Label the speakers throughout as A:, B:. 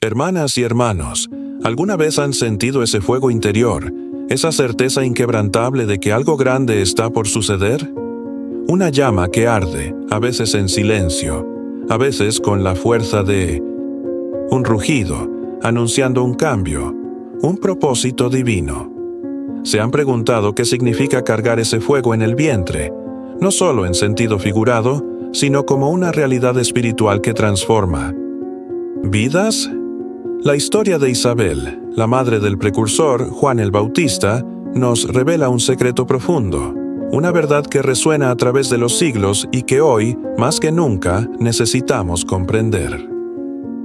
A: Hermanas y hermanos, ¿alguna vez han sentido ese fuego interior, esa certeza inquebrantable de que algo grande está por suceder? Una llama que arde, a veces en silencio, a veces con la fuerza de un rugido, anunciando un cambio, un propósito divino. ¿Se han preguntado qué significa cargar ese fuego en el vientre, no solo en sentido figurado, sino como una realidad espiritual que transforma vidas? La historia de Isabel, la madre del precursor, Juan el Bautista, nos revela un secreto profundo, una verdad que resuena a través de los siglos y que hoy, más que nunca, necesitamos comprender.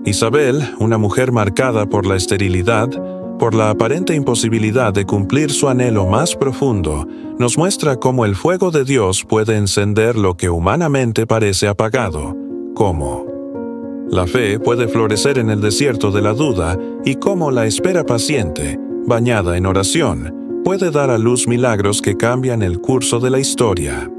A: Isabel, una mujer marcada por la esterilidad, por la aparente imposibilidad de cumplir su anhelo más profundo, nos muestra cómo el fuego de Dios puede encender lo que humanamente parece apagado, cómo la fe puede florecer en el desierto de la duda y cómo la espera paciente, bañada en oración, puede dar a luz milagros que cambian el curso de la historia.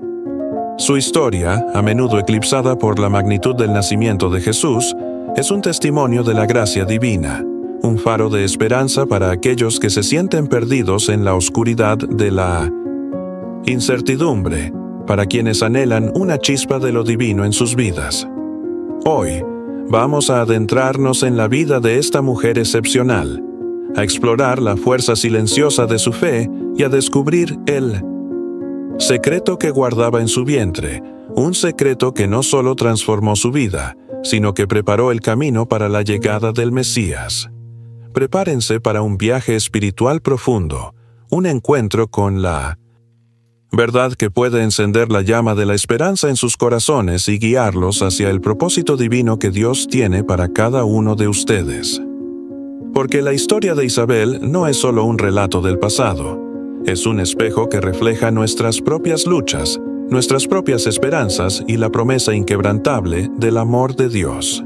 A: Su historia, a menudo eclipsada por la magnitud del nacimiento de Jesús, es un testimonio de la gracia divina, un faro de esperanza para aquellos que se sienten perdidos en la oscuridad de la incertidumbre, para quienes anhelan una chispa de lo divino en sus vidas. Hoy, vamos a adentrarnos en la vida de esta mujer excepcional, a explorar la fuerza silenciosa de su fe y a descubrir el secreto que guardaba en su vientre, un secreto que no solo transformó su vida, sino que preparó el camino para la llegada del Mesías. Prepárense para un viaje espiritual profundo, un encuentro con la verdad que puede encender la llama de la esperanza en sus corazones y guiarlos hacia el propósito divino que Dios tiene para cada uno de ustedes. Porque la historia de Isabel no es solo un relato del pasado, es un espejo que refleja nuestras propias luchas, nuestras propias esperanzas y la promesa inquebrantable del amor de Dios.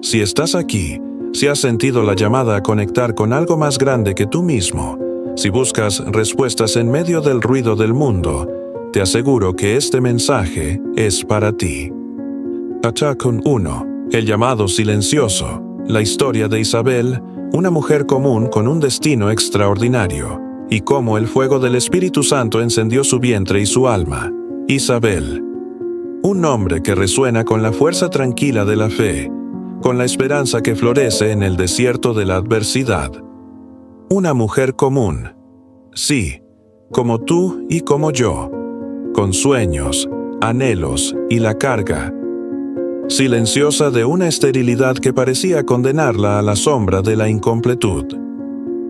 A: Si estás aquí, si has sentido la llamada a conectar con algo más grande que tú mismo, si buscas respuestas en medio del ruido del mundo, te aseguro que este mensaje es para ti. Achacon 1. El llamado silencioso. La historia de Isabel, una mujer común con un destino extraordinario, y cómo el fuego del Espíritu Santo encendió su vientre y su alma. Isabel. Un nombre que resuena con la fuerza tranquila de la fe, con la esperanza que florece en el desierto de la adversidad. Una mujer común, sí, como tú y como yo, con sueños, anhelos y la carga silenciosa de una esterilidad que parecía condenarla a la sombra de la incompletud.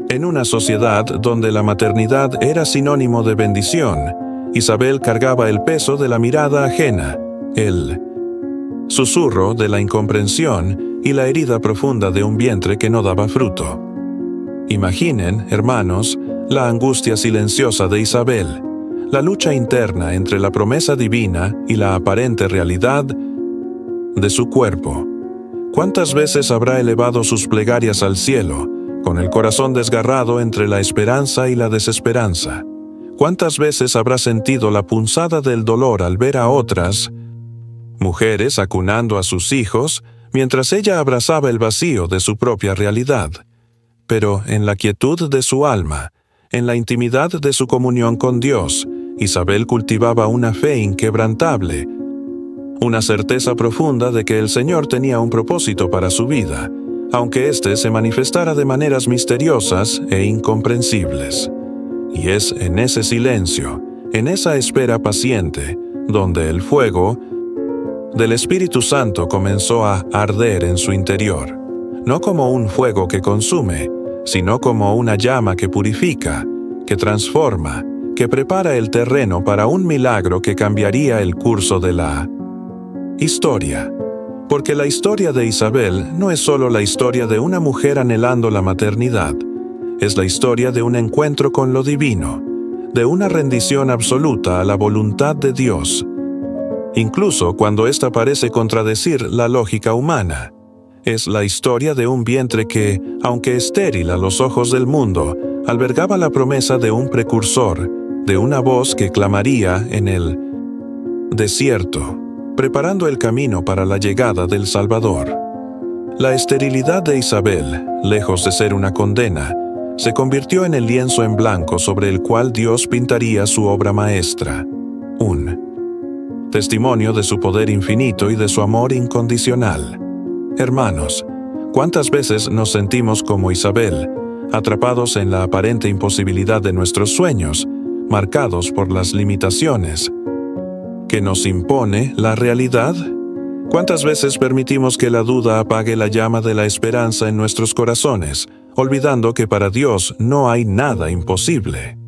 A: En una sociedad donde la maternidad era sinónimo de bendición, Isabel cargaba el peso de la mirada ajena, el susurro de la incomprensión y la herida profunda de un vientre que no daba fruto. Imaginen, hermanos, la angustia silenciosa de Isabel, la lucha interna entre la promesa divina y la aparente realidad de su cuerpo. ¿Cuántas veces habrá elevado sus plegarias al cielo, con el corazón desgarrado entre la esperanza y la desesperanza? ¿Cuántas veces habrá sentido la punzada del dolor al ver a otras mujeres acunando a sus hijos, mientras ella abrazaba el vacío de su propia realidad? Pero en la quietud de su alma, en la intimidad de su comunión con Dios, Isabel cultivaba una fe inquebrantable, una certeza profunda de que el Señor tenía un propósito para su vida, aunque éste se manifestara de maneras misteriosas e incomprensibles. Y es en ese silencio, en esa espera paciente, donde el fuego del Espíritu Santo comenzó a arder en su interior, no como un fuego que consume, sino como una llama que purifica, que transforma, que prepara el terreno para un milagro que cambiaría el curso de la historia. Porque la historia de Isabel no es solo la historia de una mujer anhelando la maternidad, es la historia de un encuentro con lo divino, de una rendición absoluta a la voluntad de Dios, incluso cuando ésta parece contradecir la lógica humana. Es la historia de un vientre que, aunque estéril a los ojos del mundo, albergaba la promesa de un precursor, de una voz que clamaría en el desierto, preparando el camino para la llegada del Salvador. La esterilidad de Isabel, lejos de ser una condena, se convirtió en el lienzo en blanco sobre el cual Dios pintaría su obra maestra, un testimonio de su poder infinito y de su amor incondicional. Hermanos, ¿cuántas veces nos sentimos como Isabel, atrapados en la aparente imposibilidad de nuestros sueños, marcados por las limitaciones que nos impone la realidad? ¿Cuántas veces permitimos que la duda apague la llama de la esperanza en nuestros corazones, olvidando que para Dios no hay nada imposible?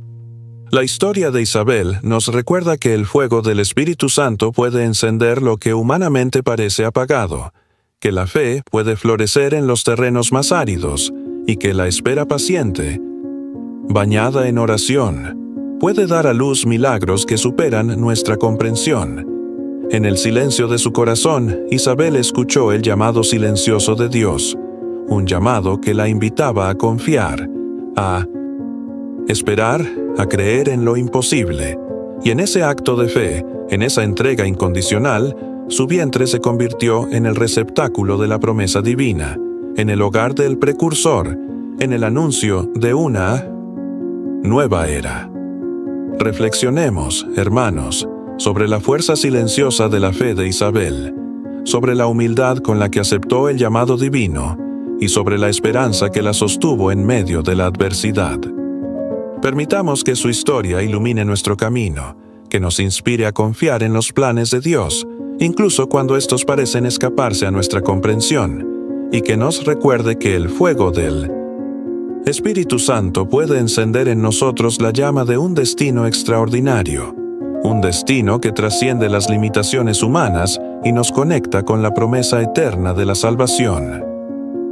A: La historia de Isabel nos recuerda que el fuego del Espíritu Santo puede encender lo que humanamente parece apagado, que la fe puede florecer en los terrenos más áridos y que la espera paciente, bañada en oración, puede dar a luz milagros que superan nuestra comprensión. En el silencio de su corazón, Isabel escuchó el llamado silencioso de Dios, un llamado que la invitaba a confiar, a esperar, a creer en lo imposible. Y en ese acto de fe, en esa entrega incondicional, su vientre se convirtió en el receptáculo de la promesa divina, en el hogar del precursor, en el anuncio de una nueva era. Reflexionemos, hermanos, sobre la fuerza silenciosa de la fe de Isabel, sobre la humildad con la que aceptó el llamado divino y sobre la esperanza que la sostuvo en medio de la adversidad. Permitamos que su historia ilumine nuestro camino, que nos inspire a confiar en los planes de Dios, incluso cuando estos parecen escaparse a nuestra comprensión, y que nos recuerde que el fuego del Espíritu Santo puede encender en nosotros la llama de un destino extraordinario, un destino que trasciende las limitaciones humanas y nos conecta con la promesa eterna de la salvación.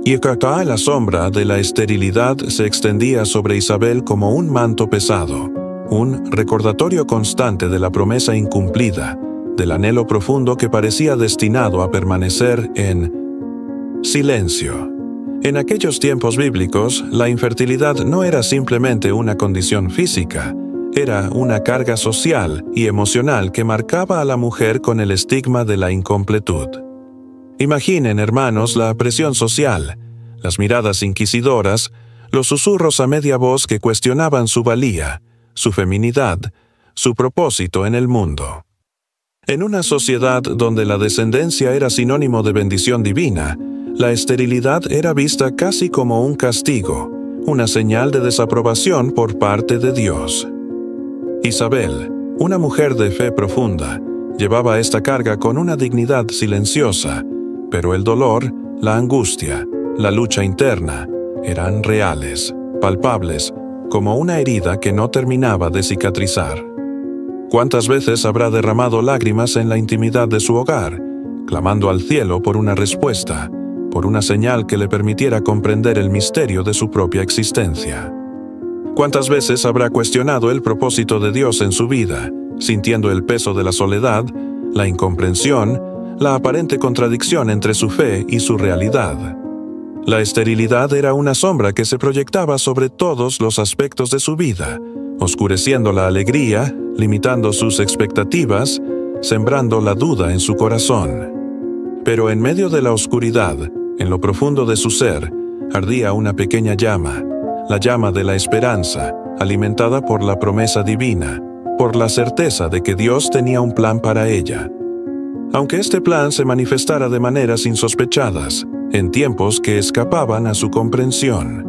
A: Y acá la sombra de la esterilidad se extendía sobre Isabel como un manto pesado, un recordatorio constante de la promesa incumplida, del anhelo profundo que parecía destinado a permanecer en silencio. En aquellos tiempos bíblicos, la infertilidad no era simplemente una condición física, era una carga social y emocional que marcaba a la mujer con el estigma de la incompletud. Imaginen, hermanos, la presión social, las miradas inquisidoras, los susurros a media voz que cuestionaban su valía, su feminidad, su propósito en el mundo. En una sociedad donde la descendencia era sinónimo de bendición divina, la esterilidad era vista casi como un castigo, una señal de desaprobación por parte de Dios. Isabel, una mujer de fe profunda, llevaba esta carga con una dignidad silenciosa, pero el dolor, la angustia, la lucha interna, eran reales, palpables, como una herida que no terminaba de cicatrizar. ¿Cuántas veces habrá derramado lágrimas en la intimidad de su hogar, clamando al cielo por una respuesta, por una señal que le permitiera comprender el misterio de su propia existencia? ¿Cuántas veces habrá cuestionado el propósito de Dios en su vida, sintiendo el peso de la soledad, la incomprensión, la aparente contradicción entre su fe y su realidad? La esterilidad era una sombra que se proyectaba sobre todos los aspectos de su vida, oscureciendo la alegría, limitando sus expectativas, sembrando la duda en su corazón. Pero en medio de la oscuridad, en lo profundo de su ser, ardía una pequeña llama, la llama de la esperanza, alimentada por la promesa divina, por la certeza de que Dios tenía un plan para ella. Aunque este plan se manifestara de maneras insospechadas, en tiempos que escapaban a su comprensión.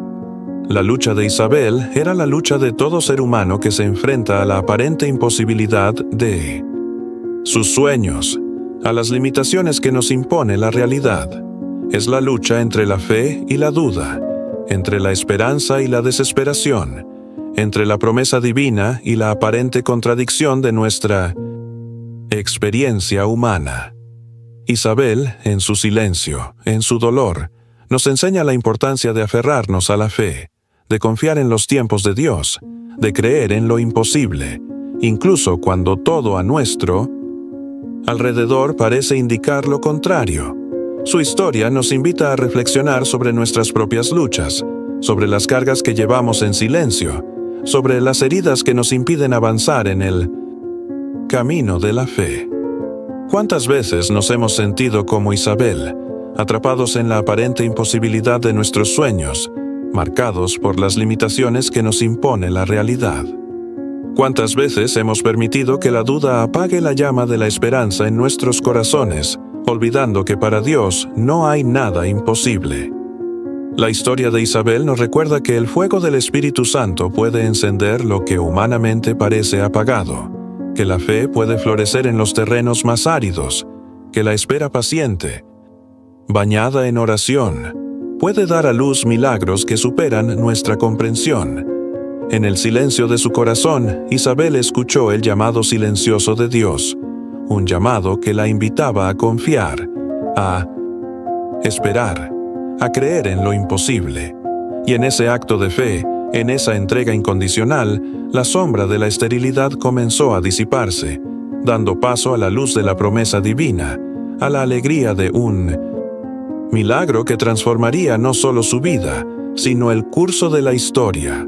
A: La lucha de Isabel era la lucha de todo ser humano que se enfrenta a la aparente imposibilidad de sus sueños, a las limitaciones que nos impone la realidad. Es la lucha entre la fe y la duda, entre la esperanza y la desesperación, entre la promesa divina y la aparente contradicción de nuestra experiencia humana. Isabel, en su silencio, en su dolor, nos enseña la importancia de aferrarnos a la fe, de confiar en los tiempos de Dios, de creer en lo imposible, incluso cuando todo a nuestro alrededor parece indicar lo contrario. Su historia nos invita a reflexionar sobre nuestras propias luchas, sobre las cargas que llevamos en silencio, sobre las heridas que nos impiden avanzar en el camino de la fe. ¿Cuántas veces nos hemos sentido como Isabel, atrapados en la aparente imposibilidad de nuestros sueños, marcados por las limitaciones que nos impone la realidad. ¿Cuántas veces hemos permitido que la duda apague la llama de la esperanza en nuestros corazones, olvidando que para Dios no hay nada imposible? La historia de Isabel nos recuerda que el fuego del Espíritu Santo puede encender lo que humanamente parece apagado, que la fe puede florecer en los terrenos más áridos, que la espera paciente, bañada en oración, puede dar a luz milagros que superan nuestra comprensión. En el silencio de su corazón, Isabel escuchó el llamado silencioso de Dios, un llamado que la invitaba a confiar, a esperar, a creer en lo imposible. Y en ese acto de fe, en esa entrega incondicional, la sombra de la esterilidad comenzó a disiparse, dando paso a la luz de la promesa divina, a la alegría de un milagro que transformaría no solo su vida, sino el curso de la historia.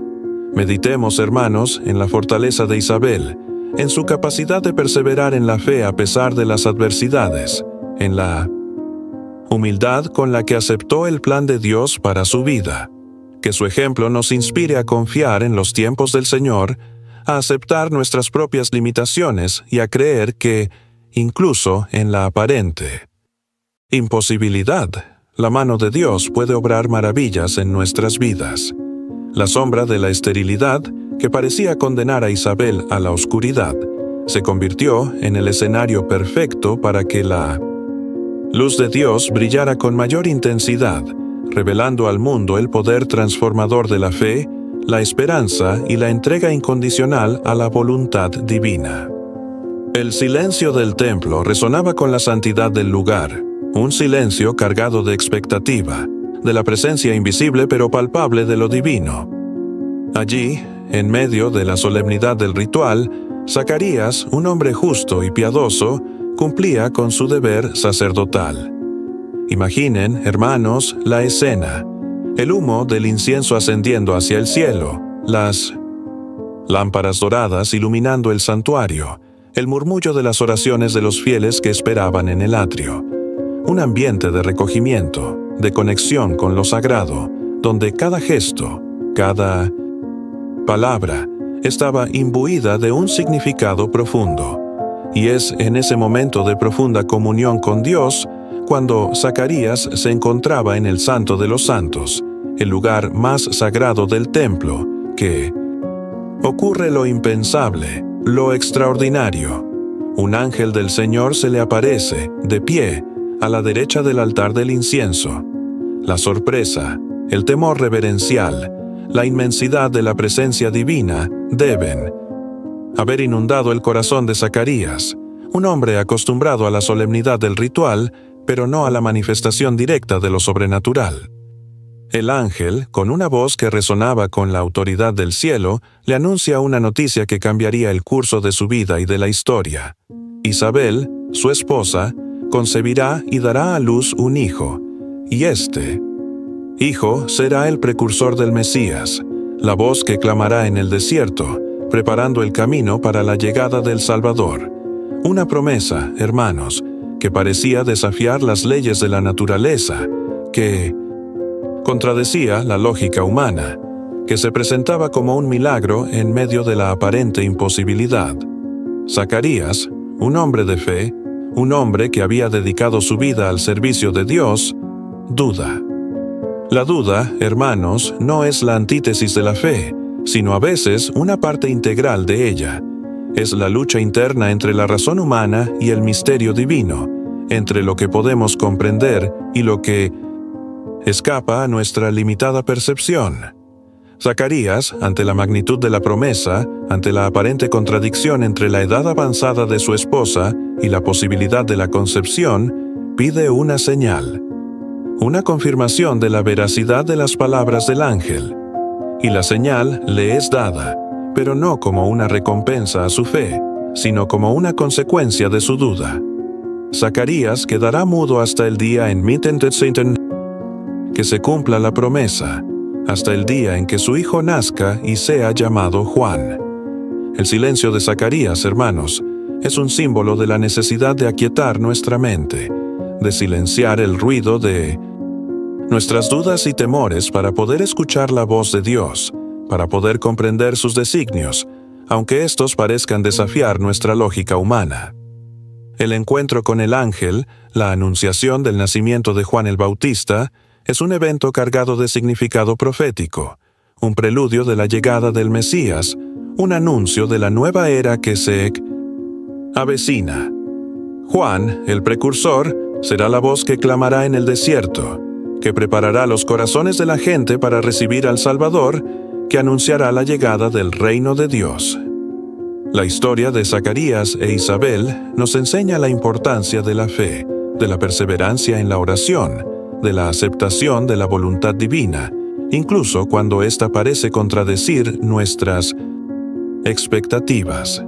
A: Meditemos, hermanos, en la fortaleza de Isabel, en su capacidad de perseverar en la fe a pesar de las adversidades, en la humildad con la que aceptó el plan de Dios para su vida. Que su ejemplo nos inspire a confiar en los tiempos del Señor, a aceptar nuestras propias limitaciones y a creer que, incluso en la aparente imposibilidad, la mano de Dios puede obrar maravillas en nuestras vidas. La sombra de la esterilidad, que parecía condenar a Isabel a la oscuridad, se convirtió en el escenario perfecto para que la luz de Dios brillara con mayor intensidad, revelando al mundo el poder transformador de la fe, la esperanza y la entrega incondicional a la voluntad divina. El silencio del templo resonaba con la santidad del lugar, un silencio cargado de expectativa, de la presencia invisible pero palpable de lo divino. Allí, en medio de la solemnidad del ritual, Zacarías, un hombre justo y piadoso, cumplía con su deber sacerdotal. Imaginen, hermanos, la escena: el humo del incienso ascendiendo hacia el cielo, las lámparas doradas iluminando el santuario, el murmullo de las oraciones de los fieles que esperaban en el atrio. Un ambiente de recogimiento, de conexión con lo sagrado, donde cada gesto, cada palabra, estaba imbuida de un significado profundo. Y es en ese momento de profunda comunión con Dios cuando Zacarías se encontraba en el Santo de los Santos, el lugar más sagrado del templo, que ocurre lo impensable, lo extraordinario. Un ángel del Señor se le aparece, de pie, a la derecha del altar del incienso. La sorpresa, el temor reverencial, la inmensidad de la presencia divina deben haber inundado el corazón de Zacarías, un hombre acostumbrado a la solemnidad del ritual, pero no a la manifestación directa de lo sobrenatural. El ángel, con una voz que resonaba con la autoridad del cielo, le anuncia una noticia que cambiaría el curso de su vida y de la historia. Isabel, su esposa, concebirá y dará a luz un hijo, y este hijo será el precursor del Mesías, la voz que clamará en el desierto, preparando el camino para la llegada del Salvador. Una promesa, hermanos, que parecía desafiar las leyes de la naturaleza, que contradecía la lógica humana, que se presentaba como un milagro en medio de la aparente imposibilidad. Zacarías, un hombre de fe, un hombre que había dedicado su vida al servicio de Dios, duda. La duda, hermanos, no es la antítesis de la fe, sino a veces una parte integral de ella. Es la lucha interna entre la razón humana y el misterio divino, entre lo que podemos comprender y lo que escapa a nuestra limitada percepción. Zacarías, ante la magnitud de la promesa, ante la aparente contradicción entre la edad avanzada de su esposa y la posibilidad de la concepción, pide una señal, una confirmación de la veracidad de las palabras del ángel. Y la señal le es dada, pero no como una recompensa a su fe, sino como una consecuencia de su duda. Zacarías quedará mudo hasta el día en que se cumpla la promesa, hasta el día en que su hijo nazca y sea llamado Juan. El silencio de Zacarías, hermanos, es un símbolo de la necesidad de aquietar nuestra mente, de silenciar el ruido de nuestras dudas y temores para poder escuchar la voz de Dios, para poder comprender sus designios, aunque estos parezcan desafiar nuestra lógica humana. El encuentro con el ángel, la anunciación del nacimiento de Juan el Bautista, es un evento cargado de significado profético, un preludio de la llegada del Mesías, un anuncio de la nueva era que se avecina. Juan, el precursor, será la voz que clamará en el desierto, que preparará los corazones de la gente para recibir al Salvador, que anunciará la llegada del reino de Dios. La historia de Zacarías e Isabel nos enseña la importancia de la fe, de la perseverancia en la oración, de la aceptación de la voluntad divina, incluso cuando ésta parece contradecir nuestras expectativas.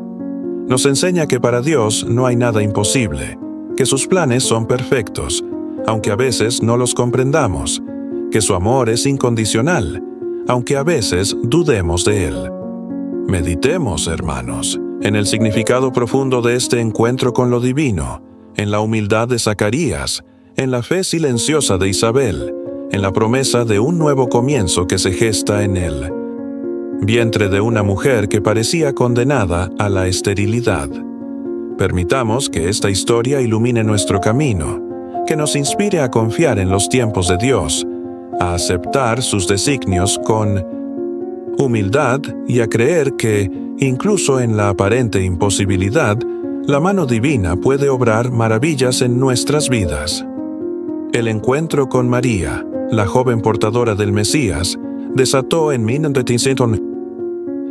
A: Nos enseña que para Dios no hay nada imposible, que sus planes son perfectos, aunque a veces no los comprendamos, que su amor es incondicional, aunque a veces dudemos de él. Meditemos, hermanos, en el significado profundo de este encuentro con lo divino, en la humildad de Zacarías, en la fe silenciosa de Isabel, en la promesa de un nuevo comienzo que se gesta en el vientre de una mujer que parecía condenada a la esterilidad. Permitamos que esta historia ilumine nuestro camino, que nos inspire a confiar en los tiempos de Dios, a aceptar sus designios con humildad y a creer que, incluso en la aparente imposibilidad, la mano divina puede obrar maravillas en nuestras vidas. El encuentro con María, la joven portadora del Mesías, desató en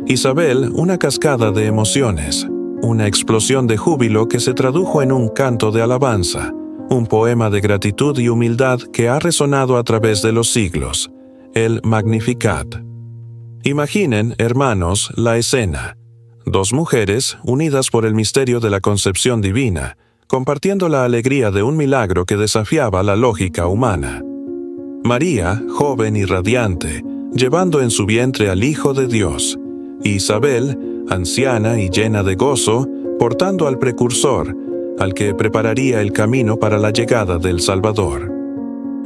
A: Isabel una cascada de emociones, una explosión de júbilo que se tradujo en un canto de alabanza, un poema de gratitud y humildad que ha resonado a través de los siglos, el Magnificat. Imaginen, hermanos, la escena. Dos mujeres, unidas por el misterio de la concepción divina, compartiendo la alegría de un milagro que desafiaba la lógica humana. María, joven y radiante, llevando en su vientre al Hijo de Dios, y Isabel, anciana y llena de gozo, portando al precursor, al que prepararía el camino para la llegada del Salvador.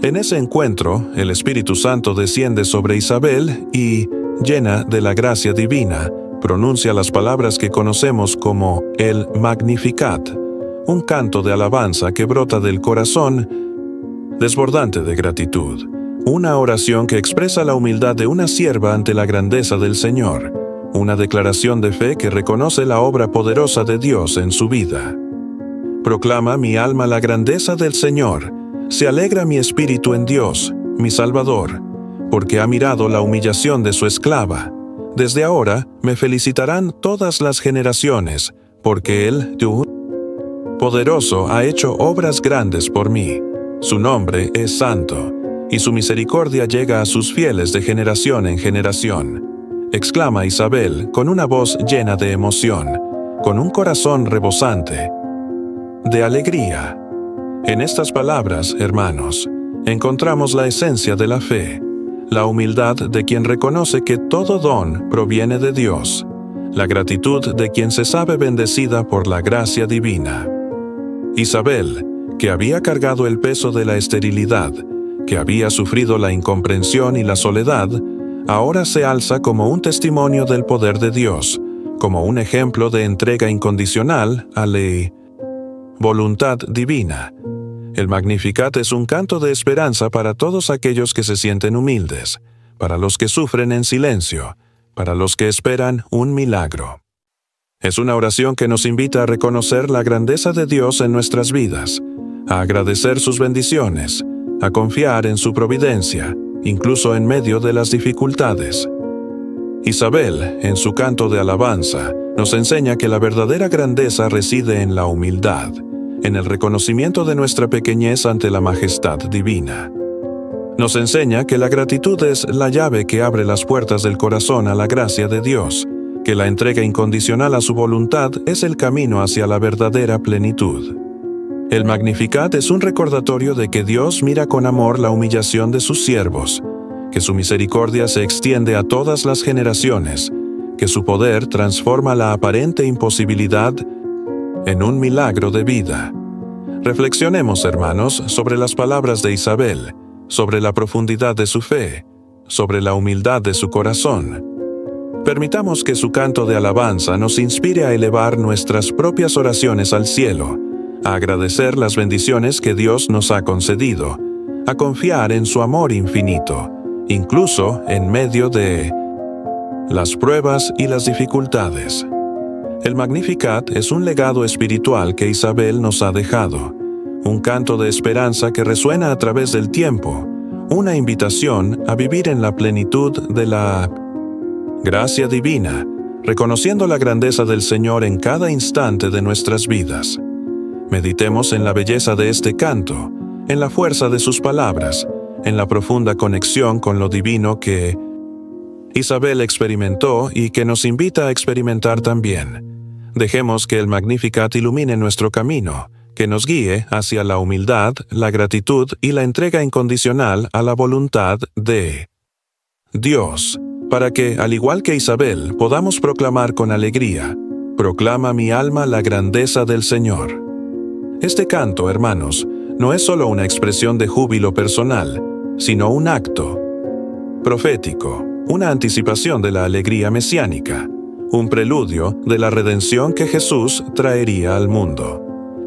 A: En ese encuentro, el Espíritu Santo desciende sobre Isabel y, llena de la gracia divina, pronuncia las palabras que conocemos como el Magnificat, un canto de alabanza que brota del corazón desbordante de gratitud, una oración que expresa la humildad de una sierva ante la grandeza del Señor, una declaración de fe que reconoce la obra poderosa de Dios en su vida. Proclama mi alma la grandeza del Señor, se alegra mi espíritu en Dios, mi Salvador, porque ha mirado la humillación de su esclava. Desde ahora me felicitarán todas las generaciones, porque Él, tu poderoso, ha hecho obras grandes por mí. Su nombre es santo, y su misericordia llega a sus fieles de generación en generación. Exclama Isabel con una voz llena de emoción, con un corazón rebosante de alegría. En estas palabras, hermanos, encontramos la esencia de la fe, la humildad de quien reconoce que todo don proviene de Dios, la gratitud de quien se sabe bendecida por la gracia divina. Isabel, que había cargado el peso de la esterilidad, que había sufrido la incomprensión y la soledad, ahora se alza como un testimonio del poder de Dios, como un ejemplo de entrega incondicional a la voluntad divina. El Magnificat es un canto de esperanza para todos aquellos que se sienten humildes, para los que sufren en silencio, para los que esperan un milagro. Es una oración que nos invita a reconocer la grandeza de Dios en nuestras vidas, a agradecer sus bendiciones, a confiar en su providencia, incluso en medio de las dificultades. Isabel, en su canto de alabanza, nos enseña que la verdadera grandeza reside en la humildad, en el reconocimiento de nuestra pequeñez ante la majestad divina. Nos enseña que la gratitud es la llave que abre las puertas del corazón a la gracia de Dios, que la entrega incondicional a su voluntad es el camino hacia la verdadera plenitud. El Magnificat es un recordatorio de que Dios mira con amor la humillación de sus siervos, que su misericordia se extiende a todas las generaciones, que su poder transforma la aparente imposibilidad en un milagro de vida. Reflexionemos, hermanos, sobre las palabras de Isabel, sobre la profundidad de su fe, sobre la humildad de su corazón. Permitamos que su canto de alabanza nos inspire a elevar nuestras propias oraciones al cielo, a agradecer las bendiciones que Dios nos ha concedido, a confiar en su amor infinito, incluso en medio de las pruebas y las dificultades. El Magnificat es un legado espiritual que Isabel nos ha dejado, un canto de esperanza que resuena a través del tiempo, una invitación a vivir en la plenitud de la gracia divina, reconociendo la grandeza del Señor en cada instante de nuestras vidas. Meditemos en la belleza de este canto, en la fuerza de sus palabras, en la profunda conexión con lo divino que Isabel experimentó y que nos invita a experimentar también. Dejemos que el Magnificat ilumine nuestro camino, que nos guíe hacia la humildad, la gratitud y la entrega incondicional a la voluntad de Dios, para que, al igual que Isabel, podamos proclamar con alegría: «Proclama mi alma la grandeza del Señor». Este canto, hermanos, no es solo una expresión de júbilo personal, sino un acto profético, una anticipación de la alegría mesiánica, un preludio de la redención que Jesús traería al mundo.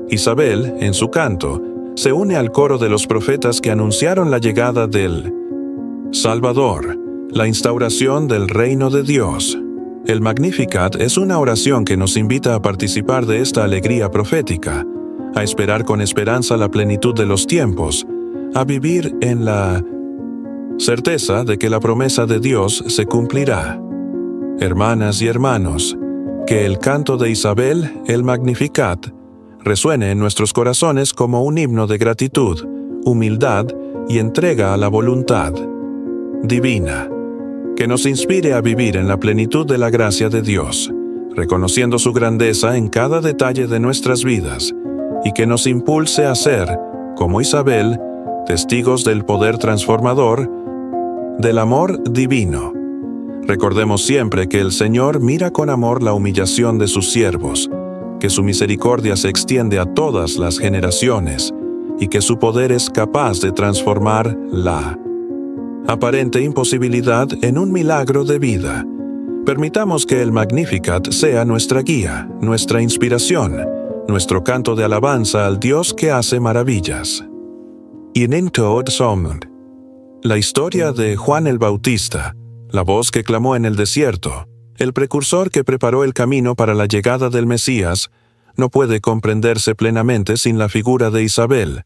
A: Isabel, en su canto, se une al coro de los profetas que anunciaron la llegada del Salvador, la instauración del reino de Dios. El Magnificat es una oración que nos invita a participar de esta alegría profética, a esperar con esperanza la plenitud de los tiempos, a vivir en la certeza de que la promesa de Dios se cumplirá. Hermanas y hermanos, que el canto de Isabel, el Magnificat, resuene en nuestros corazones como un himno de gratitud, humildad y entrega a la voluntad divina, que nos inspire a vivir en la plenitud de la gracia de Dios, reconociendo su grandeza en cada detalle de nuestras vidas, y que nos impulse a ser, como Isabel, testigos del poder transformador del amor divino. Recordemos siempre que el Señor mira con amor la humillación de sus siervos, que su misericordia se extiende a todas las generaciones y que su poder es capaz de transformar la aparente imposibilidad en un milagro de vida. Permitamos que el Magnificat sea nuestra guía, nuestra inspiración, nuestro canto de alabanza al Dios que hace maravillas. In Tood Somund. La historia de Juan el Bautista, la voz que clamó en el desierto, el precursor que preparó el camino para la llegada del Mesías, no puede comprenderse plenamente sin la figura de Isabel,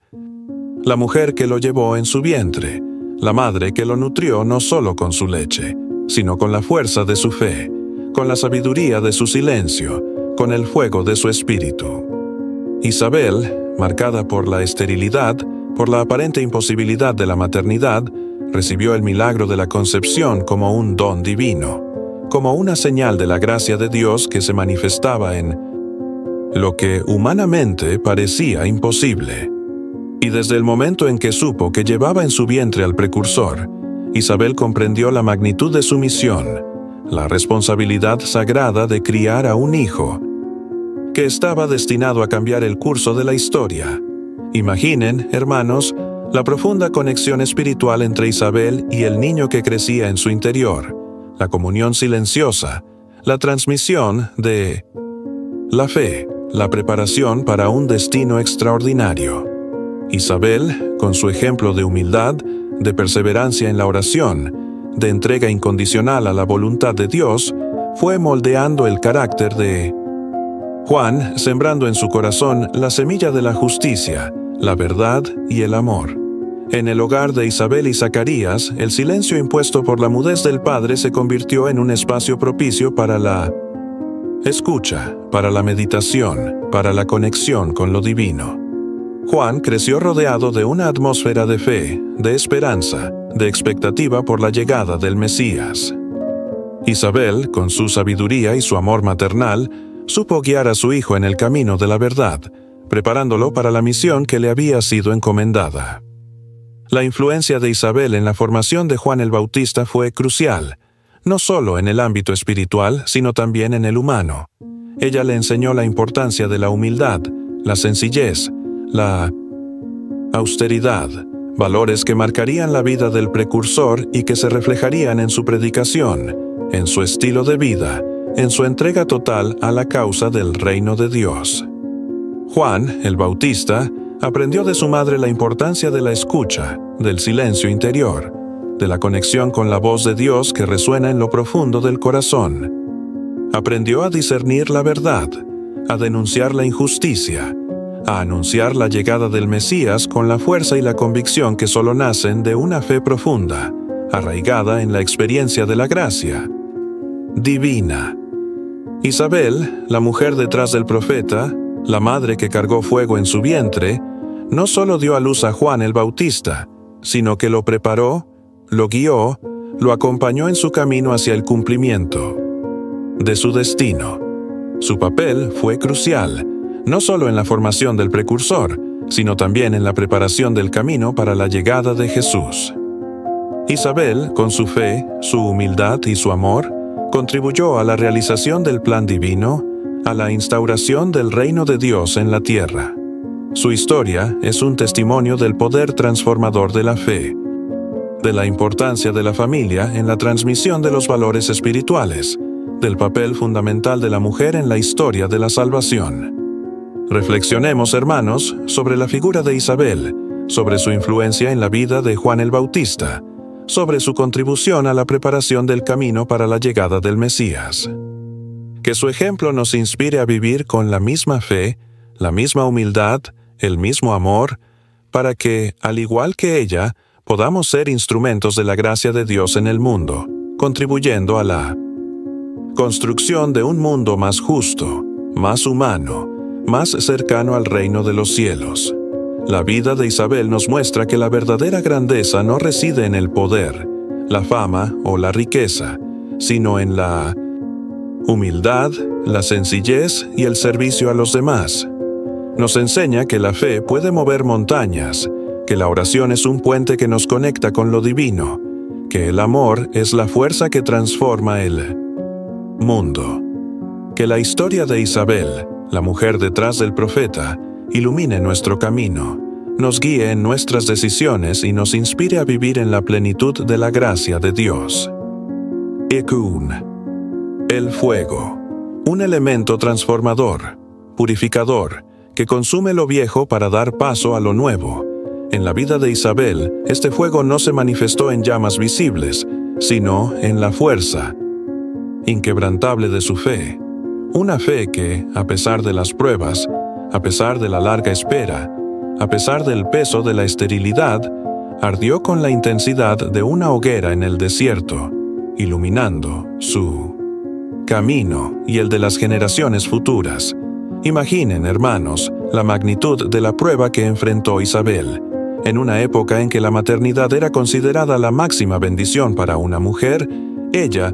A: la mujer que lo llevó en su vientre, la madre que lo nutrió no solo con su leche, sino con la fuerza de su fe, con la sabiduría de su silencio, con el fuego de su espíritu. Isabel, marcada por la esterilidad, por la aparente imposibilidad de la maternidad, recibió el milagro de la concepción como un don divino, como una señal de la gracia de Dios que se manifestaba en lo que humanamente parecía imposible. Y desde el momento en que supo que llevaba en su vientre al precursor, Isabel comprendió la magnitud de su misión, la responsabilidad sagrada de criar a un hijo, que estaba destinado a cambiar el curso de la historia. Imaginen, hermanos, la profunda conexión espiritual entre Isabel y el niño que crecía en su interior, la comunión silenciosa, la transmisión de la fe, la preparación para un destino extraordinario. Isabel, con su ejemplo de humildad, de perseverancia en la oración, de entrega incondicional a la voluntad de Dios, fue moldeando el carácter de Juan, sembrando en su corazón la semilla de la justicia, la verdad y el amor. En el hogar de Isabel y Zacarías, el silencio impuesto por la mudez del padre se convirtió en un espacio propicio para la escucha, para la meditación, para la conexión con lo divino. Juan creció rodeado de una atmósfera de fe, de esperanza, de expectativa por la llegada del Mesías. Isabel, con su sabiduría y su amor maternal, supo guiar a su hijo en el camino de la verdad, preparándolo para la misión que le había sido encomendada. La influencia de Isabel en la formación de Juan el Bautista fue crucial, no solo en el ámbito espiritual, sino también en el humano. Ella le enseñó la importancia de la humildad, la sencillez, la austeridad, valores que marcarían la vida del precursor y que se reflejarían en su predicación, en su estilo de vida, en su entrega total a la causa del reino de Dios. Juan, el Bautista, aprendió de su madre la importancia de la escucha, del silencio interior, de la conexión con la voz de Dios que resuena en lo profundo del corazón. Aprendió a discernir la verdad, a denunciar la injusticia, a anunciar la llegada del Mesías con la fuerza y la convicción que solo nacen de una fe profunda, arraigada en la experiencia de la gracia divina. Isabel, la mujer detrás del profeta, la madre que cargó fuego en su vientre, no solo dio a luz a Juan el Bautista, sino que lo preparó, lo guió, lo acompañó en su camino hacia el cumplimiento de su destino. Su papel fue crucial, no solo en la formación del precursor, sino también en la preparación del camino para la llegada de Jesús. Isabel, con su fe, su humildad y su amor, contribuyó a la realización del plan divino, a la instauración del reino de Dios en la tierra. Su historia es un testimonio del poder transformador de la fe, de la importancia de la familia en la transmisión de los valores espirituales, del papel fundamental de la mujer en la historia de la salvación. Reflexionemos, hermanos, sobre la figura de Isabel, sobre su influencia en la vida de Juan el Bautista, sobre su contribución a la preparación del camino para la llegada del Mesías. Que su ejemplo nos inspire a vivir con la misma fe, la misma humildad, el mismo amor, para que, al igual que ella, podamos ser instrumentos de la gracia de Dios en el mundo, contribuyendo a la construcción de un mundo más justo, más humano, más cercano al reino de los cielos. La vida de Isabel nos muestra que la verdadera grandeza no reside en el poder, la fama o la riqueza, sino en la humildad, la sencillez y el servicio a los demás. Nos enseña que la fe puede mover montañas, que la oración es un puente que nos conecta con lo divino, que el amor es la fuerza que transforma el mundo. Que la historia de Isabel, la mujer detrás del profeta, ilumine nuestro camino, nos guíe en nuestras decisiones y nos inspire a vivir en la plenitud de la gracia de Dios. Ekun. El fuego. Un elemento transformador, purificador, que consume lo viejo para dar paso a lo nuevo. En la vida de Isabel, este fuego no se manifestó en llamas visibles, sino en la fuerza inquebrantable de su fe. Una fe que, a pesar de las pruebas, a pesar de la larga espera, a pesar del peso de la esterilidad, ardió con la intensidad de una hoguera en el desierto, iluminando su camino y el de las generaciones futuras. Imaginen, hermanos, la magnitud de la prueba que enfrentó Isabel. En una época en que la maternidad era considerada la máxima bendición para una mujer, ella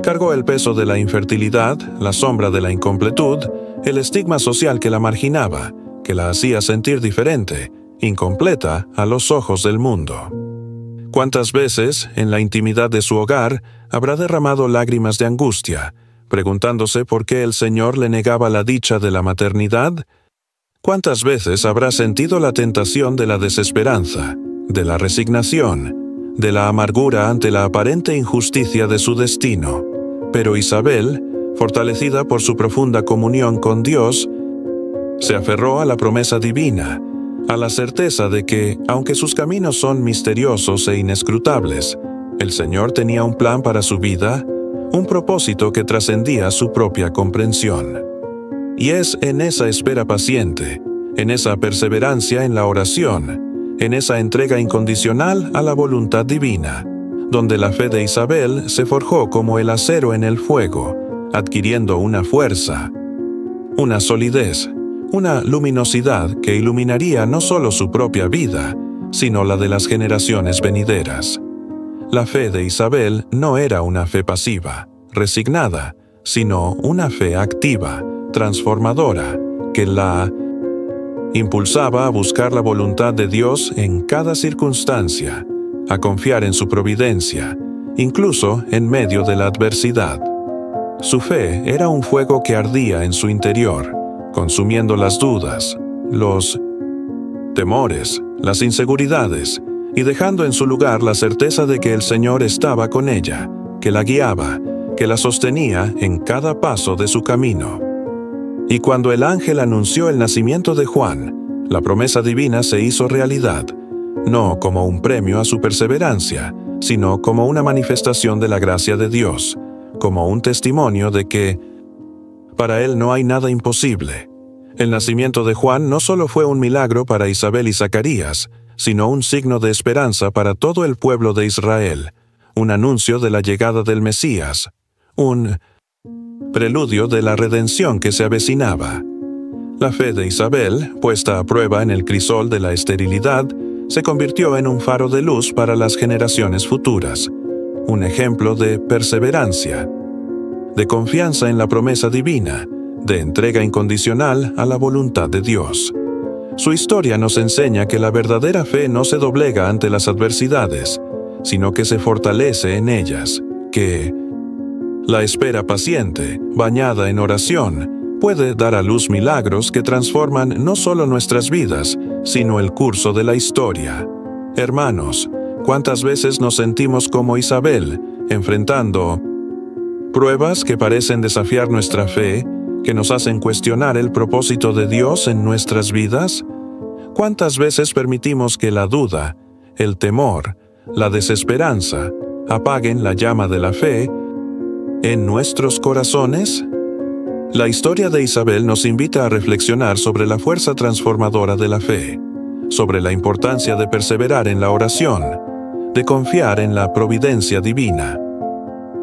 A: cargó el peso de la infertilidad, la sombra de la incompletud, el estigma social que la marginaba, que la hacía sentir diferente, incompleta a los ojos del mundo. ¿Cuántas veces, en la intimidad de su hogar, habrá derramado lágrimas de angustia, preguntándose por qué el Señor le negaba la dicha de la maternidad? ¿Cuántas veces habrá sentido la tentación de la desesperanza, de la resignación, de la amargura ante la aparente injusticia de su destino? Pero Isabel, fortalecida por su profunda comunión con Dios, se aferró a la promesa divina, a la certeza de que, aunque sus caminos son misteriosos e inescrutables, el Señor tenía un plan para su vida, un propósito que trascendía su propia comprensión. Y es en esa espera paciente, en esa perseverancia en la oración, en esa entrega incondicional a la voluntad divina, donde la fe de Isabel se forjó como el acero en el fuego, adquiriendo una fuerza, una solidez, una luminosidad que iluminaría no solo su propia vida, sino la de las generaciones venideras. La fe de Isabel no era una fe pasiva, resignada, sino una fe activa, transformadora, que la impulsaba a buscar la voluntad de Dios en cada circunstancia, a confiar en su providencia, incluso en medio de la adversidad. Su fe era un fuego que ardía en su interior, consumiendo las dudas, los temores, las inseguridades, y dejando en su lugar la certeza de que el Señor estaba con ella, que la guiaba, que la sostenía en cada paso de su camino. Y cuando el ángel anunció el nacimiento de Juan, la promesa divina se hizo realidad, no como un premio a su perseverancia, sino como una manifestación de la gracia de Dios, como un testimonio de que para Él no hay nada imposible. El nacimiento de Juan no solo fue un milagro para Isabel y Zacarías, sino un signo de esperanza para todo el pueblo de Israel, un anuncio de la llegada del Mesías, un preludio de la redención que se avecinaba. La fe de Isabel, puesta a prueba en el crisol de la esterilidad, se convirtió en un faro de luz para las generaciones futuras, un ejemplo de perseverancia, de confianza en la promesa divina, de entrega incondicional a la voluntad de Dios. Su historia nos enseña que la verdadera fe no se doblega ante las adversidades, sino que se fortalece en ellas, que la espera paciente, bañada en oración, puede dar a luz milagros que transforman no solo nuestras vidas, sino el curso de la historia. Hermanos, ¿cuántas veces nos sentimos como Isabel, enfrentando pruebas que parecen desafiar nuestra fe, que nos hacen cuestionar el propósito de Dios en nuestras vidas? ¿Cuántas veces permitimos que la duda, el temor, la desesperanza apaguen la llama de la fe en nuestros corazones? La historia de Isabel nos invita a reflexionar sobre la fuerza transformadora de la fe, sobre la importancia de perseverar en la oración, de confiar en la providencia divina,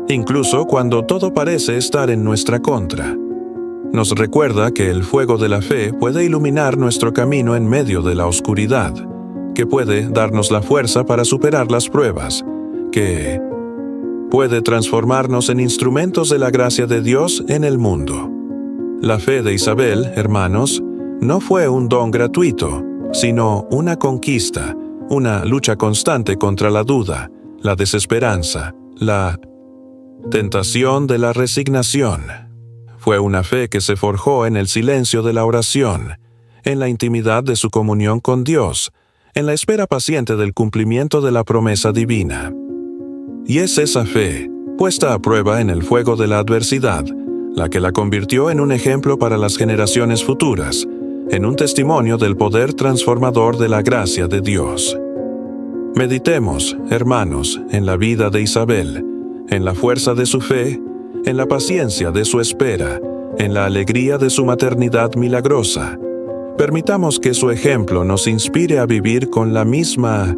A: incluso cuando todo parece estar en nuestra contra. Nos recuerda que el fuego de la fe puede iluminar nuestro camino en medio de la oscuridad, que puede darnos la fuerza para superar las pruebas, que puede transformarnos en instrumentos de la gracia de Dios en el mundo. La fe de Isabel, hermanos, no fue un don gratuito, sino una conquista, una lucha constante contra la duda, la desesperanza, la tentación de la resignación. Fue una fe que se forjó en el silencio de la oración, en la intimidad de su comunión con Dios, en la espera paciente del cumplimiento de la promesa divina. Y es esa fe, puesta a prueba en el fuego de la adversidad, la que la convirtió en un ejemplo para las generaciones futuras, en un testimonio del poder transformador de la gracia de Dios. Meditemos, hermanos, en la vida de Isabel, en la fuerza de su fe, en la paciencia de su espera, en la alegría de su maternidad milagrosa. Permitamos que su ejemplo nos inspire a vivir con la misma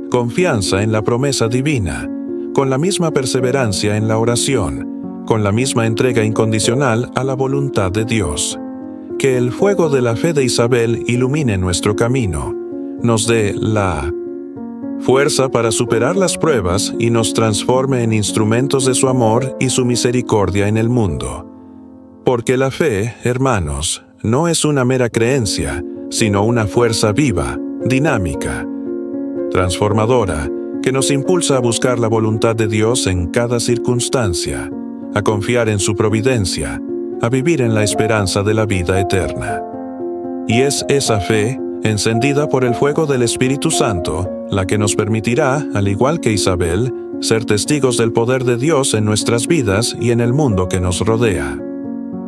A: confianza en la promesa divina, con la misma perseverancia en la oración, con la misma entrega incondicional a la voluntad de Dios. Que el fuego de la fe de Isabel ilumine nuestro camino, nos dé la fuerza para superar las pruebas y nos transforme en instrumentos de su amor y su misericordia en el mundo. Porque la fe, hermanos, no es una mera creencia, sino una fuerza viva, dinámica, transformadora, que nos impulsa a buscar la voluntad de Dios en cada circunstancia, a confiar en su providencia, a vivir en la esperanza de la vida eterna. Y es esa fe, encendida por el fuego del Espíritu Santo, la que nos permitirá, al igual que Isabel, ser testigos del poder de Dios en nuestras vidas y en el mundo que nos rodea.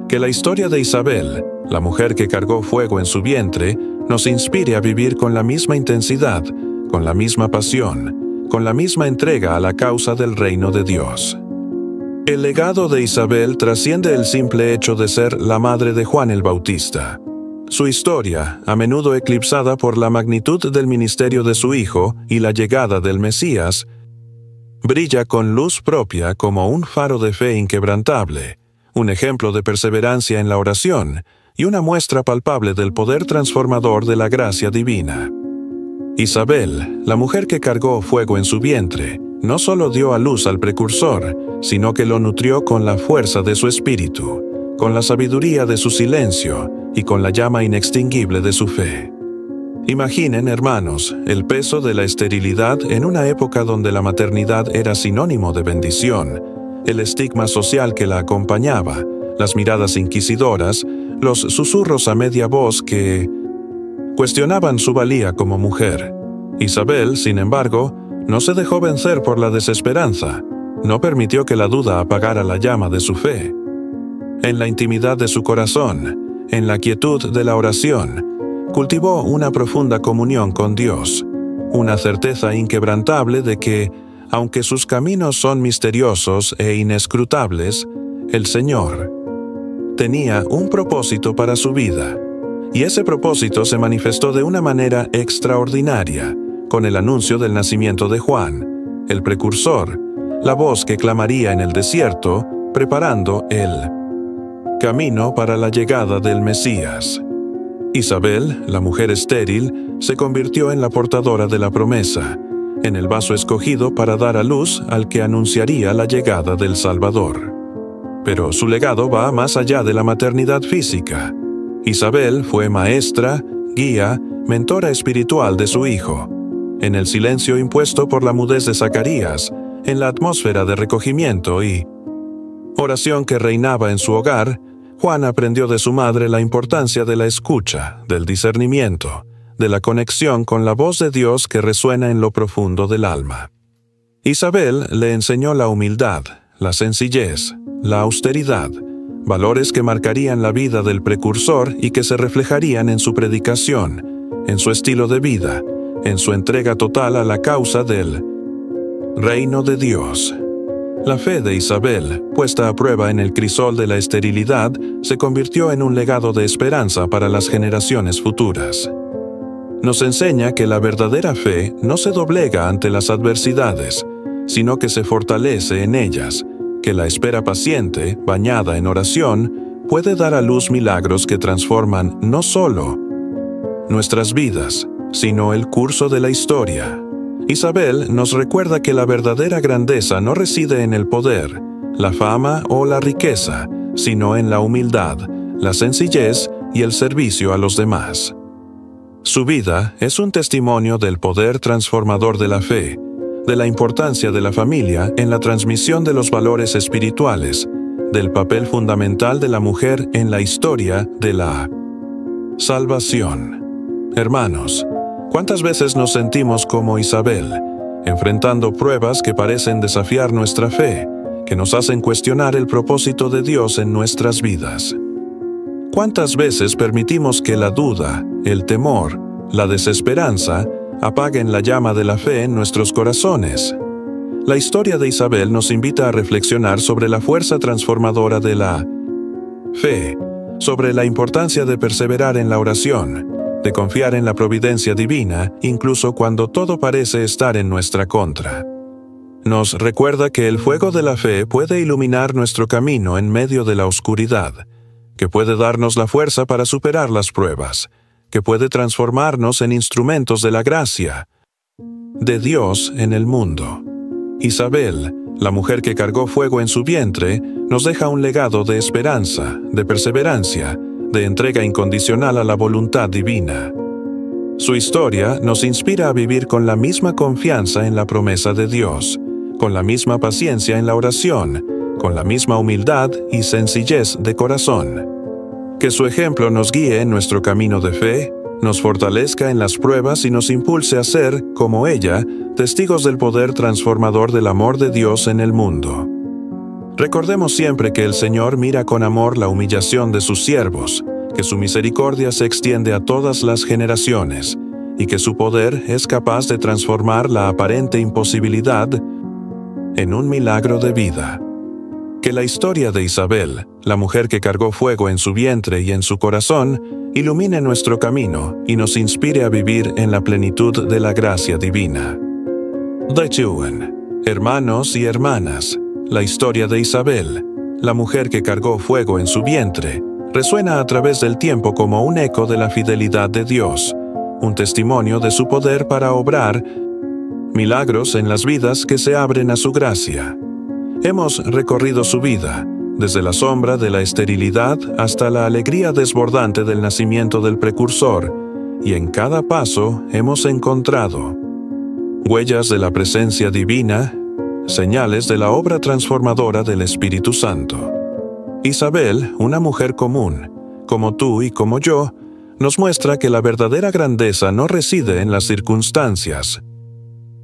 A: Que la historia de Isabel, la mujer que cargó fuego en su vientre, nos inspire a vivir con la misma intensidad, con la misma pasión, con la misma entrega a la causa del reino de Dios. El legado de Isabel trasciende el simple hecho de ser la madre de Juan el Bautista. Su historia, a menudo eclipsada por la magnitud del ministerio de su hijo y la llegada del Mesías, brilla con luz propia como un faro de fe inquebrantable, un ejemplo de perseverancia en la oración y una muestra palpable del poder transformador de la gracia divina. Isabel, la mujer que cargó fuego en su vientre, no solo dio a luz al precursor, sino que lo nutrió con la fuerza de su espíritu, con la sabiduría de su silencio y con la llama inextinguible de su fe. Imaginen, hermanos, el peso de la esterilidad en una época donde la maternidad era sinónimo de bendición, el estigma social que la acompañaba, las miradas inquisidoras, los susurros a media voz que cuestionaban su valía como mujer. Isabel, sin embargo, no se dejó vencer por la desesperanza, no permitió que la duda apagara la llama de su fe. En la intimidad de su corazón, en la quietud de la oración, cultivó una profunda comunión con Dios, una certeza inquebrantable de que, aunque sus caminos son misteriosos e inescrutables, el Señor tenía un propósito para su vida, y ese propósito se manifestó de una manera extraordinaria, con el anuncio del nacimiento de Juan, el precursor, la voz que clamaría en el desierto, preparando el camino para la llegada del Mesías. Isabel, la mujer estéril, se convirtió en la portadora de la promesa, en el vaso escogido para dar a luz al que anunciaría la llegada del Salvador. Pero su legado va más allá de la maternidad física. Isabel fue maestra, guía, mentora espiritual de su hijo. En el silencio impuesto por la mudez de Zacarías, en la atmósfera de recogimiento y oración que reinaba en su hogar, Juan aprendió de su madre la importancia de la escucha, del discernimiento, de la conexión con la voz de Dios que resuena en lo profundo del alma. Isabel le enseñó la humildad, la sencillez, la austeridad, valores que marcarían la vida del precursor y que se reflejarían en su predicación, en su estilo de vida, en su entrega total a la causa del reino de Dios. La fe de Isabel, puesta a prueba en el crisol de la esterilidad, se convirtió en un legado de esperanza para las generaciones futuras. Nos enseña que la verdadera fe no se doblega ante las adversidades, sino que se fortalece en ellas, que la espera paciente, bañada en oración, puede dar a luz milagros que transforman no solo nuestras vidas, sino el curso de la historia. Isabel nos recuerda que la verdadera grandeza no reside en el poder, la fama o la riqueza, sino en la humildad, la sencillez y el servicio a los demás. Su vida es un testimonio del poder transformador de la fe, de la importancia de la familia en la transmisión de los valores espirituales, del papel fundamental de la mujer en la historia de la salvación. Hermanos, ¿cuántas veces nos sentimos como Isabel, enfrentando pruebas que parecen desafiar nuestra fe, que nos hacen cuestionar el propósito de Dios en nuestras vidas? ¿Cuántas veces permitimos que la duda, el temor, la desesperanza apaguen la llama de la fe en nuestros corazones? La historia de Isabel nos invita a reflexionar sobre la fuerza transformadora de la fe, sobre la importancia de perseverar en la oración, de confiar en la providencia divina, incluso cuando todo parece estar en nuestra contra. Nos recuerda que el fuego de la fe puede iluminar nuestro camino en medio de la oscuridad, que puede darnos la fuerza para superar las pruebas, que puede transformarnos en instrumentos de la gracia de Dios en el mundo. Isabel, la mujer que cargó fuego en su vientre, nos deja un legado de esperanza, de perseverancia, de entrega incondicional a la voluntad divina. Su historia nos inspira a vivir con la misma confianza en la promesa de Dios, con la misma paciencia en la oración, con la misma humildad y sencillez de corazón. Que su ejemplo nos guíe en nuestro camino de fe, nos fortalezca en las pruebas y nos impulse a ser, como ella, testigos del poder transformador del amor de Dios en el mundo. Recordemos siempre que el Señor mira con amor la humillación de sus siervos, que su misericordia se extiende a todas las generaciones, y que su poder es capaz de transformar la aparente imposibilidad en un milagro de vida. Que la historia de Isabel, la mujer que cargó fuego en su vientre y en su corazón, ilumine nuestro camino y nos inspire a vivir en la plenitud de la gracia divina. Hermanos y hermanas, la historia de Isabel, la mujer que cargó fuego en su vientre, resuena a través del tiempo como un eco de la fidelidad de Dios, un testimonio de su poder para obrar milagros en las vidas que se abren a su gracia. Hemos recorrido su vida, desde la sombra de la esterilidad hasta la alegría desbordante del nacimiento del precursor, y en cada paso hemos encontrado huellas de la presencia divina, señales de la obra transformadora del Espíritu Santo. Isabel, una mujer común, como tú y como yo, nos muestra que la verdadera grandeza no reside en las circunstancias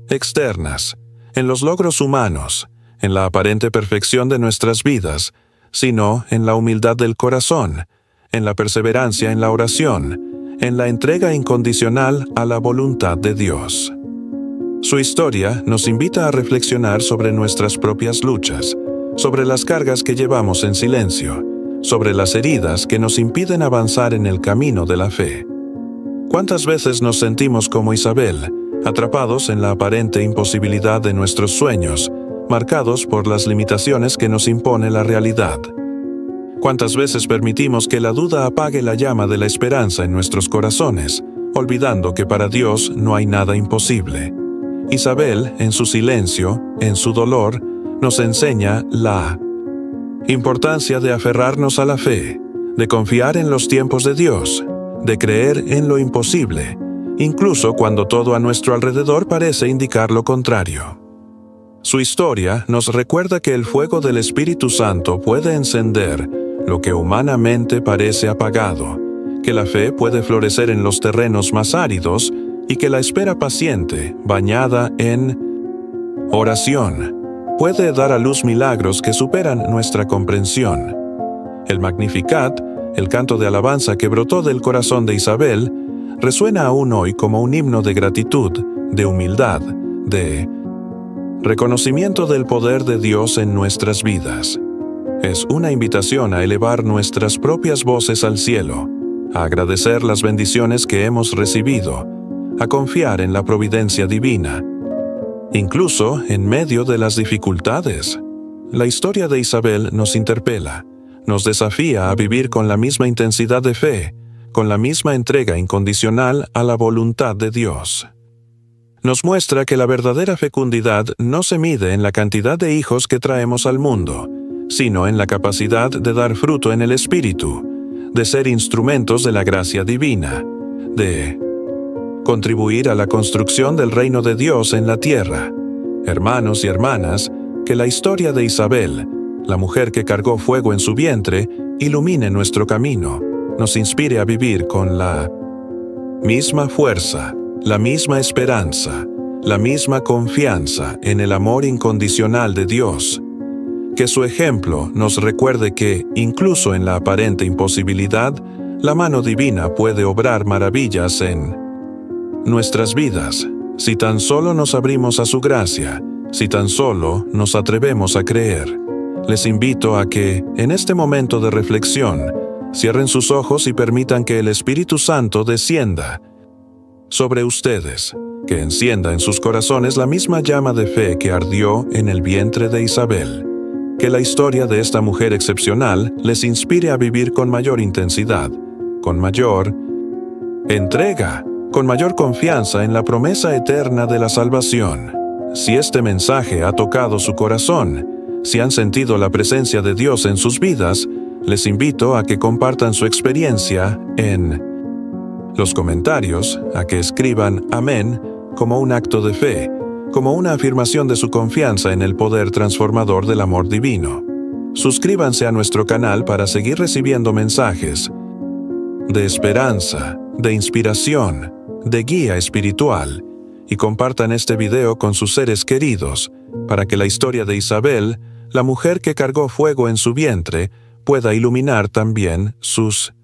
A: externas, en los logros humanos, en la aparente perfección de nuestras vidas, sino en la humildad del corazón, en la perseverancia en la oración, en la entrega incondicional a la voluntad de Dios. Su historia nos invita a reflexionar sobre nuestras propias luchas, sobre las cargas que llevamos en silencio, sobre las heridas que nos impiden avanzar en el camino de la fe. ¿Cuántas veces nos sentimos como Isabel, atrapados en la aparente imposibilidad de nuestros sueños, marcados por las limitaciones que nos impone la realidad? ¿Cuántas veces permitimos que la duda apague la llama de la esperanza en nuestros corazones, olvidando que para Dios no hay nada imposible? Isabel, en su silencio, en su dolor, nos enseña la importancia de aferrarnos a la fe, de confiar en los tiempos de Dios, de creer en lo imposible, incluso cuando todo a nuestro alrededor parece indicar lo contrario. Su historia nos recuerda que el fuego del Espíritu Santo puede encender lo que humanamente parece apagado, que la fe puede florecer en los terrenos más áridos y que la espera paciente, bañada en oración, puede dar a luz milagros que superan nuestra comprensión. El Magnificat, el canto de alabanza que brotó del corazón de Isabel, resuena aún hoy como un himno de gratitud, de humildad, de reconocimiento del poder de Dios en nuestras vidas. Es una invitación a elevar nuestras propias voces al cielo, a agradecer las bendiciones que hemos recibido, a confiar en la providencia divina, incluso en medio de las dificultades. La historia de Isabel nos interpela, nos desafía a vivir con la misma intensidad de fe, con la misma entrega incondicional a la voluntad de Dios. Nos muestra que la verdadera fecundidad no se mide en la cantidad de hijos que traemos al mundo, sino en la capacidad de dar fruto en el Espíritu, de ser instrumentos de la gracia divina, de contribuir a la construcción del reino de Dios en la tierra. Hermanos y hermanas, que la historia de Isabel, la mujer que cargó fuego en su vientre, ilumine nuestro camino, nos inspire a vivir con la misma fuerza, la misma esperanza, la misma confianza en el amor incondicional de Dios. Que su ejemplo nos recuerde que, incluso en la aparente imposibilidad, la mano divina puede obrar maravillas en nuestras vidas, si tan solo nos abrimos a su gracia, si tan solo nos atrevemos a creer. Les invito a que, en este momento de reflexión, cierren sus ojos y permitan que el Espíritu Santo descienda sobre ustedes, que encienda en sus corazones la misma llama de fe que ardió en el vientre de Isabel. Que la historia de esta mujer excepcional les inspire a vivir con mayor intensidad, con mayor entrega, con mayor confianza en la promesa eterna de la salvación. Si este mensaje ha tocado su corazón, si han sentido la presencia de Dios en sus vidas, les invito a que compartan su experiencia en los comentarios, a que escriban amén como un acto de fe, como una afirmación de su confianza en el poder transformador del amor divino. Suscríbanse a nuestro canal para seguir recibiendo mensajes de esperanza, de inspiración, de guía espiritual, y compartan este video con sus seres queridos, para que la historia de Isabel, la mujer que cargó fuego en su vientre, pueda iluminar también sus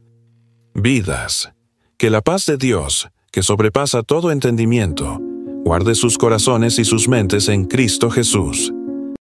A: vidas. Que la paz de Dios, que sobrepasa todo entendimiento, guarde sus corazones y sus mentes en Cristo Jesús.